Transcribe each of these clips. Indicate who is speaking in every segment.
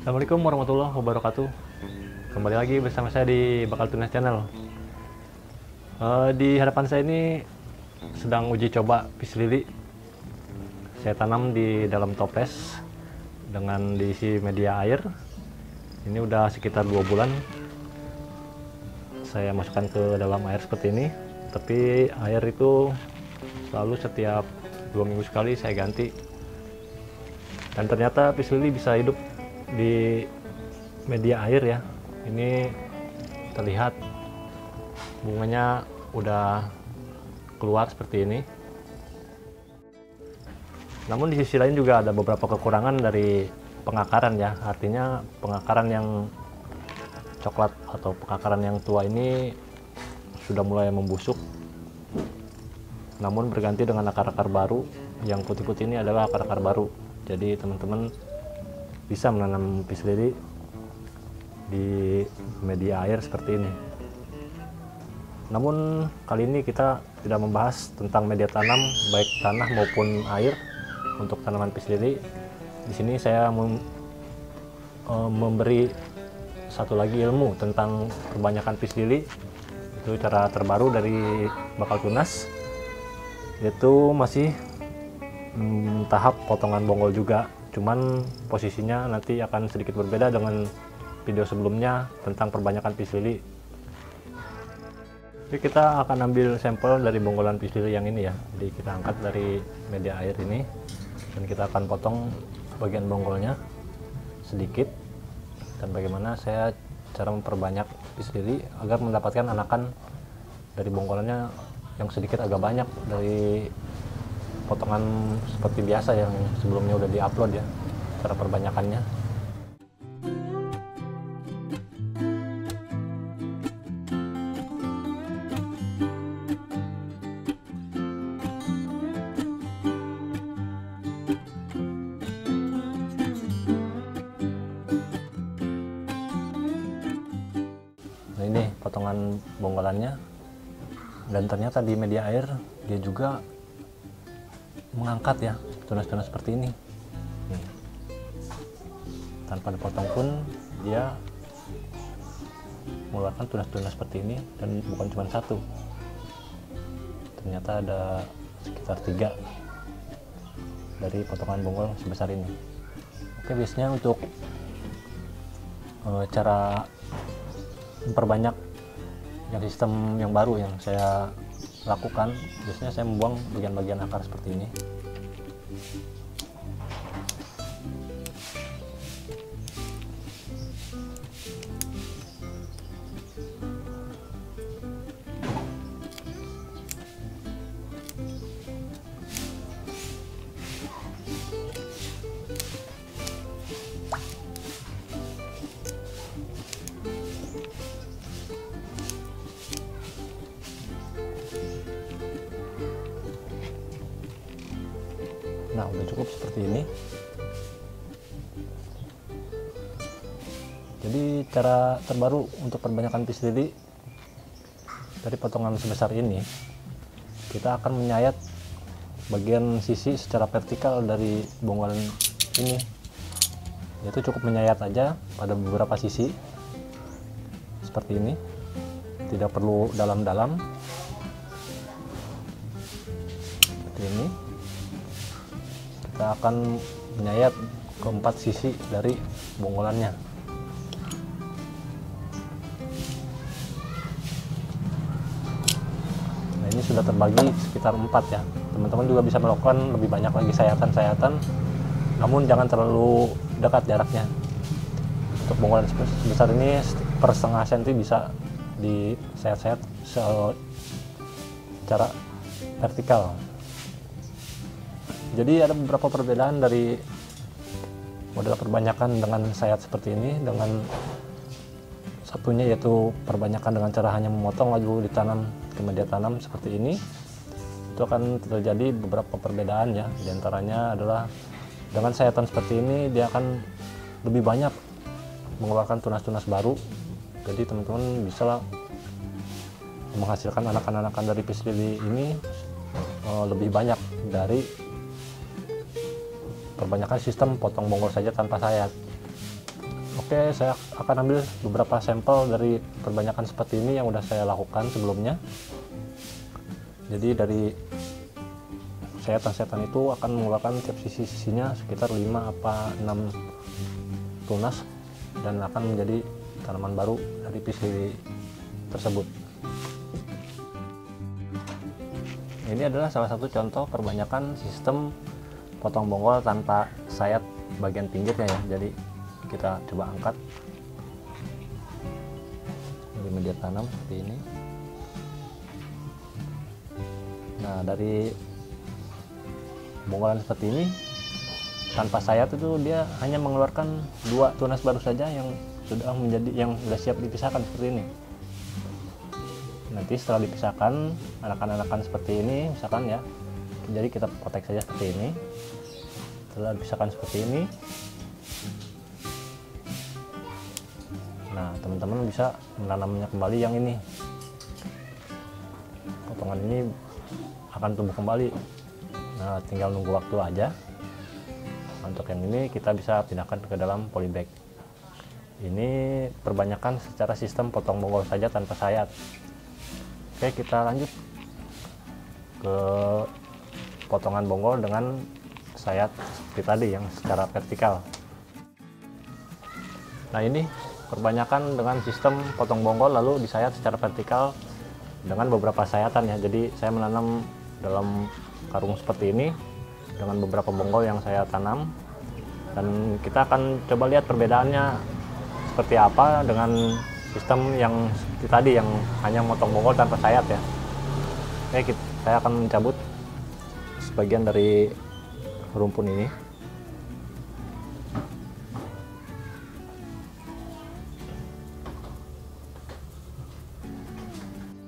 Speaker 1: Assalamualaikum warahmatullahi wabarakatuh. Kembali lagi bersama saya di Bakal Tunas Channel. Di hadapan saya ini sedang uji coba pis lili. Saya tanam di dalam toples dengan diisi media air. Ini udah sekitar 2 bulan. Saya masukkan ke dalam air seperti ini. Tapi air itu selalu setiap 2 minggu sekali saya ganti. Dan ternyata pis lili bisa hidup di media air ya. Ini terlihat bunganya udah keluar seperti ini. Namun di sisi lain juga ada beberapa kekurangan dari pengakaran ya. Artinya pengakaran yang coklat atau pengakaran yang tua ini sudah mulai membusuk. Namun berganti dengan akar-akar baru. Yang putih-putih ini adalah akar-akar baru. Jadi teman-teman bisa menanam pis lili di media air seperti ini. Namun kali ini kita tidak membahas tentang media tanam baik tanah maupun air untuk tanaman pis lili. Di sini saya memberi satu lagi ilmu tentang kebanyakan pis lili. Itu cara terbaru dari Bakal Tunas, yaitu masih tahap potongan bonggol juga. Cuman posisinya nanti akan sedikit berbeda dengan video sebelumnya tentang perbanyakan pis lili. Jadi kita akan ambil sampel dari bonggolan pis lili yang ini ya. Jadi kita angkat dari media air ini dan kita akan potong bagian bonggolnya sedikit. Dan bagaimana saya cara memperbanyak pis lili agar mendapatkan anakan dari bonggolannya yang sedikit agak banyak dari potongan seperti biasa yang sebelumnya udah diupload ya, cara perbanyakannya. Nah ini potongan bonggolannya, dan ternyata di media air dia juga mengangkat ya tunas-tunas seperti ini. Tanpa dipotong pun dia mengeluarkan tunas-tunas seperti ini, dan bukan cuma satu, ternyata ada sekitar 3 dari potongan bonggol sebesar ini. Oke, biasanya untuk cara memperbanyak yang sistem yang baru yang saya lakukan, biasanya saya membuang bagian-bagian akar seperti ini. Nah, udah cukup seperti ini. Jadi cara terbaru untuk perbanyakan pis lili dari potongan sebesar ini, kita akan menyayat bagian sisi secara vertikal dari bonggolan ini. Yaitu cukup menyayat aja pada beberapa sisi seperti ini, tidak perlu dalam-dalam seperti ini. Kita akan menyayat ke 4 sisi dari bonggolannya. Nah, ini sudah terbagi sekitar 4 ya. Teman-teman juga bisa melakukan lebih banyak lagi sayatan-sayatan, namun jangan terlalu dekat jaraknya. Untuk bonggolan sebesar ini per setengah senti bisa disayat-sayat secara vertikal. Jadi ada beberapa perbedaan dari model perbanyakan dengan sayat seperti ini dengan satunya, yaitu perbanyakan dengan cara hanya memotong lalu ditanam ke media tanam seperti ini. Itu akan terjadi beberapa perbedaan ya. Di antaranya adalah dengan sayatan seperti ini dia akan lebih banyak mengeluarkan tunas-tunas baru. Jadi teman-teman bisa menghasilkan anakan-anakan dari pis lili ini lebih banyak dari perbanyakan sistem potong bonggol saja tanpa sayat. Oke, saya akan ambil beberapa sampel dari perbanyakan seperti ini yang udah saya lakukan sebelumnya. Jadi dari sayatan-sayatan itu akan mengeluarkan tiap sisi-sisinya sekitar 5 apa 6 tunas dan akan menjadi tanaman baru dari peace lily tersebut. Ini adalah salah satu contoh perbanyakan sistem potong bonggol tanpa sayat bagian pinggirnya ya. Jadi kita coba angkat dari media tanam seperti ini. Nah, dari bonggolan seperti ini tanpa sayat itu dia hanya mengeluarkan 2 tunas baru saja yang sudah siap dipisahkan seperti ini. Nanti setelah dipisahkan anakan-anakan seperti ini misalkan ya, jadi kita kotek saja seperti ini. Setelah dipisahkan seperti ini, nah teman-teman bisa menanamnya kembali yang ini. Potongan ini akan tumbuh kembali. Nah, tinggal nunggu waktu aja. Untuk yang ini kita bisa pindahkan ke dalam polybag. Ini perbanyakan secara sistem potong bonggol saja tanpa sayat. Oke, kita lanjut ke potongan bonggol dengan sayat seperti tadi yang secara vertikal. Nah, ini perbanyakan dengan sistem potong bonggol lalu disayat secara vertikal dengan beberapa sayatan ya. Jadi saya menanam dalam karung seperti ini dengan beberapa bonggol yang saya tanam, dan kita akan coba lihat perbedaannya seperti apa dengan sistem yang seperti tadi yang hanya motong bonggol tanpa sayat ya. Oke, saya akan mencabut sebagian dari rumpun ini.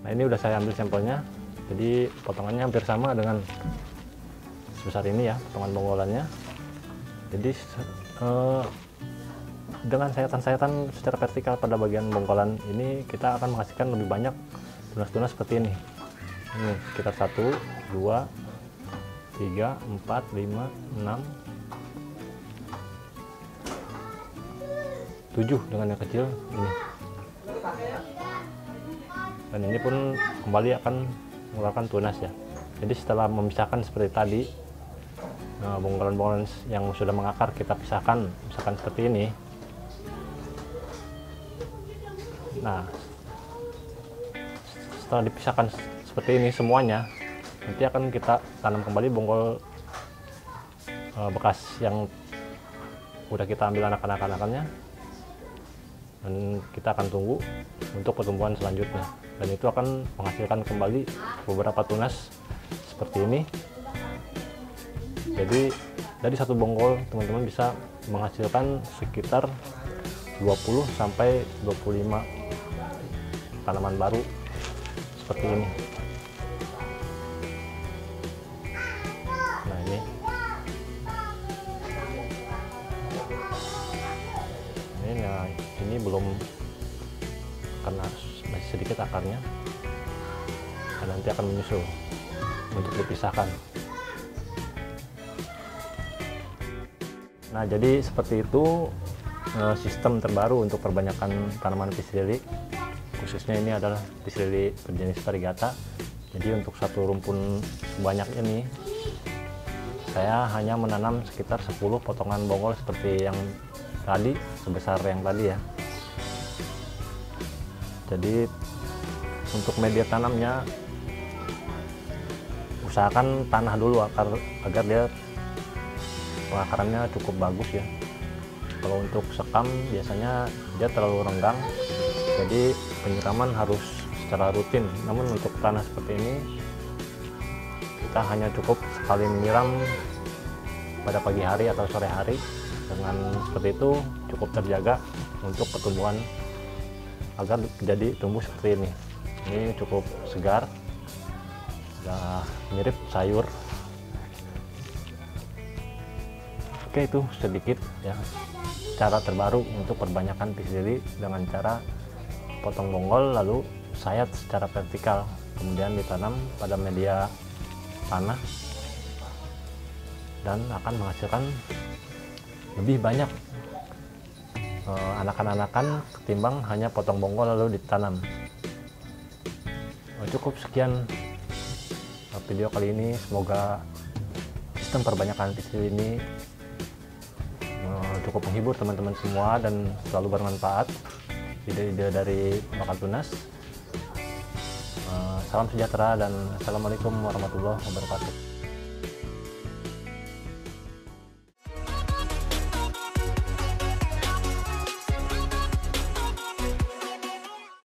Speaker 1: Nah, ini udah saya ambil sampelnya. Jadi potongannya hampir sama dengan sebesar ini ya potongan bonggolannya. Jadi dengan sayatan-sayatan secara vertikal pada bagian bonggolan ini kita akan menghasilkan lebih banyak tunas-tunas seperti ini. Ini sekitar 1, 2, 3, 4, 5, 6, 7 dengan yang kecil ini. Dan ini pun kembali akan mengeluarkan tunas ya. Jadi setelah memisahkan seperti tadi, bonggolan-bonggolan yang sudah mengakar kita pisahkan, misalkan seperti ini. Nah, setelah dipisahkan seperti ini semuanya, nanti akan kita tanam kembali bonggol bekas yang udah kita ambil anak-anakannya, dan kita akan tunggu untuk pertumbuhan selanjutnya. Dan itu akan menghasilkan kembali beberapa tunas seperti ini. Jadi dari satu bonggol teman-teman bisa menghasilkan sekitar 20 sampai 25 tanaman baru seperti ini. Nah, ini belum, karena masih sedikit akarnya, dan nanti akan menyusul untuk dipisahkan. Nah, jadi seperti itu sistem terbaru untuk perbanyakan tanaman peace lily. Khususnya ini adalah peace lily berjenis variegata. Jadi untuk satu rumpun sebanyak ini saya hanya menanam sekitar 10 potongan bonggol seperti yang tadi, sebesar yang tadi ya. Jadi untuk media tanamnya usahakan tanah dulu agar dia pengakarannya cukup bagus ya. Kalau untuk sekam biasanya dia terlalu renggang, jadi penyiraman harus secara rutin. Namun untuk tanah seperti ini kita hanya cukup sekali menyiram pada pagi hari atau sore hari. Dengan seperti itu cukup terjaga untuk pertumbuhan agar jadi tumbuh seperti ini. Ini cukup segar, udah mirip sayur. Oke, itu sedikit ya cara terbaru untuk perbanyakan peace lily dengan cara potong bonggol lalu sayat secara vertikal, kemudian ditanam pada media tanah dan akan menghasilkan lebih banyak anakan-anakan ketimbang hanya potong bonggol lalu ditanam. Cukup sekian video kali ini, semoga sistem perbanyakan pisil ini cukup menghibur teman-teman semua dan selalu bermanfaat. Ide-ide dari Bakal Tunas. Salam sejahtera dan assalamualaikum warahmatullahi wabarakatuh.